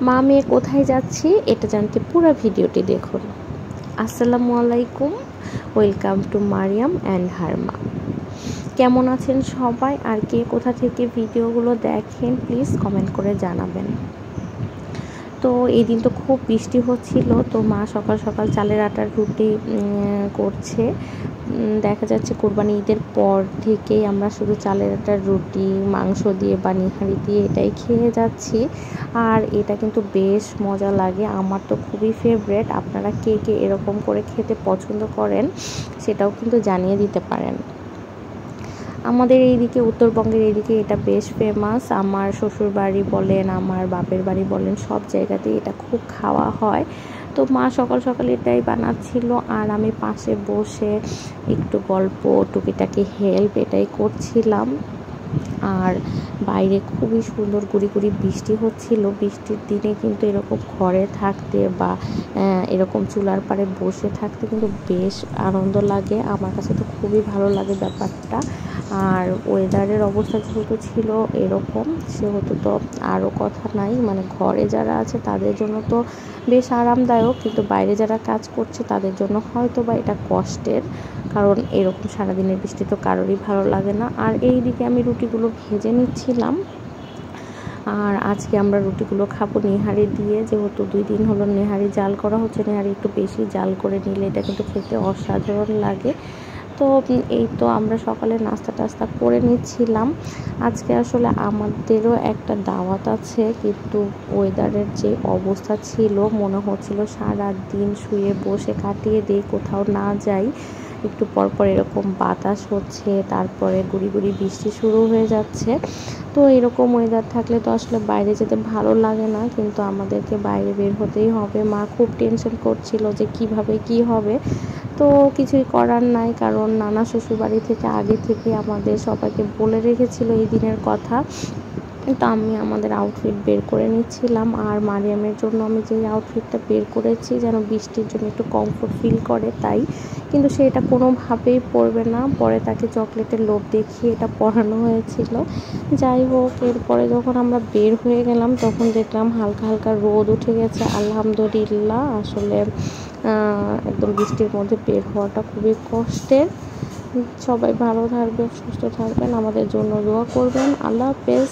মা মেয়ে কোথায় যাচ্ছি এটা জানতে পুরো ভিডিওটি দেখুন। আসসালামু আলাইকুম, welcome to Mariyam and her ma. কেমন আছেন সবাই, আর কে কোথা থেকে ভিডিওগুলো দেখেন প্লিজ কমেন্ট করে জানাবেন। তো এই দিন তো খুব বৃষ্টি হচ্ছিল, তো মা সকাল সকাল চালের আটার রুটি করছে। দেখা যাচ্ছে কোরবানি ঈদের পর থেকেই আমরা শুধু চালের আটার রুটি মাংস দিয়ে বা নিহারি দিয়ে এটাই খেয়ে যাচ্ছি, আর এটা কিন্তু বেশ মজা লাগে। আমার তো খুবই ফেভারেট। আপনারা কে কে এরকম করে খেতে পছন্দ করেন সেটাও কিন্তু জানিয়ে দিতে পারেন। আমাদের এইদিকে উত্তরবঙ্গের এইদিকে এটা বেশ ফেমাস। আমার শ্বশুর বাড়ি বলেন, আমার বাপের বাড়ি বলেন, সব জায়গাতেই এটা খুব খাওয়া হয়। তো মা সকাল সকাল এটাই বানাচ্ছিল, আর আমি পাশে বসে একটু গল্প টুকিটাকি হেল্প এটাই করছিলাম। আর বাইরে খুবই সুন্দর গুড়ি গুড়ি বৃষ্টি হচ্ছিল। বৃষ্টির দিনে কিন্তু এরকম ঘরে থাকতে বা এরকম চুলার পাড়ে বসে থাকতে কিন্তু বেশ আনন্দ লাগে। আমার কাছে তো খুবই ভালো লাগে ব্যাপারটা। আর ওয়েদারের অবস্থা যেহেতু ছিল এরকম, সেহেতু তো আরও কথা নাই। মানে ঘরে যারা আছে তাদের জন্য তো বেশ আরামদায়ক, কিন্তু বাইরে যারা কাজ করছে তাদের জন্য হয়তো বা এটা কষ্টের, কারণ এরকম সারাদিনের বৃষ্টি তো কারোরই ভালো লাগে না। আর এই দিকে আমি রুটিগুলো ভেজে নিচ্ছিলাম, আর আজকে আমরা রুটিগুলো খাবো নেহারি দিয়ে। যেহেতু 2 দিন হলো নেহারি জাল করা হচ্ছে, নেহারি একটু বেশি জাল করে নিলে এটা কিন্তু খেতে অসাধারণ লাগে। তো এই তো আমরা সকালে নাস্তা টাস্তা করে নিচ্ছিলাম। আজকে আসলে আমাদেরও একটা দাওয়াত আছে, কিন্তু ওয়েদারের যে অবস্থা ছিল মনে হচ্ছিল সারা দিন শুয়ে বসে কাটিয়ে দিই, কোথাও না যাই। একটু পরপর এরকম বাতাস হচ্ছে, তারপরে গুড়ি গুড়ি বৃষ্টি শুরু হয়ে যাচ্ছে। তো এরকম ওয়েদার থাকলে তো আসলে বাইরে যেতে ভালো লাগে না, কিন্তু আমাদেরকে বাইরে বের হতেই হবে। মা খুব টেনশন করছিল যে কিভাবে কি হবে। তো কিছুই করার নাই, কারণ নানা শ্বশুরবাড়ি থেকে আগে থেকে আমাদের সবাইকে বলে রেখেছিল এই দিনের কথা। তো আমি আমাদের আউটফিট বের করে নিচ্ছিলাম, আর মারিয়ামের জন্য আমি যেই আউটফিটটা বের করেছি যেন বৃষ্টির জন্য একটু কমফোর্ট ফিল করে তাই, কিন্তু সে এটা কোনোভাবেই পরবে না। পরে তাকে চকলেটের লোভ দেখিয়ে এটা পরানো হয়েছিল। যাই হোক, এরপরে যখন আমরা বের হয়ে গেলাম তখন দেখলাম হালকা হালকা রোদ উঠে গেছে, আলহামদুলিল্লাহ। আসলে একদম বৃষ্টির মধ্যে বের হওয়াটা খুবই কষ্টের। সবাই ভালো থাকবেন, সুস্থ থাকবেন, আমাদের জন্য দোয়া করবেন। আল্লাহ হাফেজ।